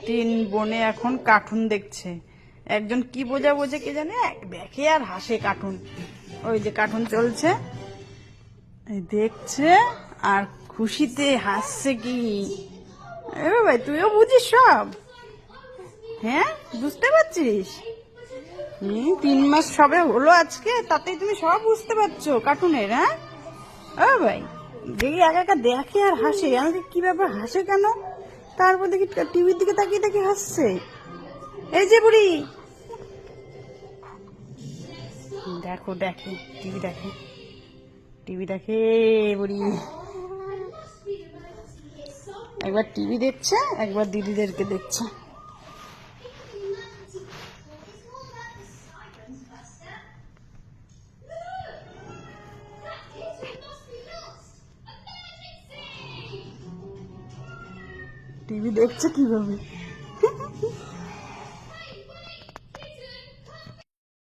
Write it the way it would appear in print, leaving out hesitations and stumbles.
তিন বোনে এখন কার্টুন দেখছে। একজন কি বোঝা বোঝে কে জানে, দেখে আর হাসে কার্টুন। ওই যে কার্টুন চলছে, দেখছে আর খুশিতে হাসছে। কি এ ভাই, তুইও বুঝিস সব? হ্যাঁ, বুঝতে পারছিস? 3 মাস সবে হলো আজকে, তাতেই তুমি সব বুঝতে পারছো কার্টুনের? হ্যাঁ ও ভাই, দেখি একা একা দেখে আর হাসে। আমাকে কি ব্যাপার, হাসে কেন? তারপর দেখি টিভির দিকে তাকিয়ে তাকিয়ে হাসছে। এই যে বুড়ি, দেখো দেখে টিভি দেখে, টিভি দেখে বুড়ি। একবার টিভি দেখছে, একবার দিদিদেরকে দেখছে। টিভি দেখছে কিভাবে?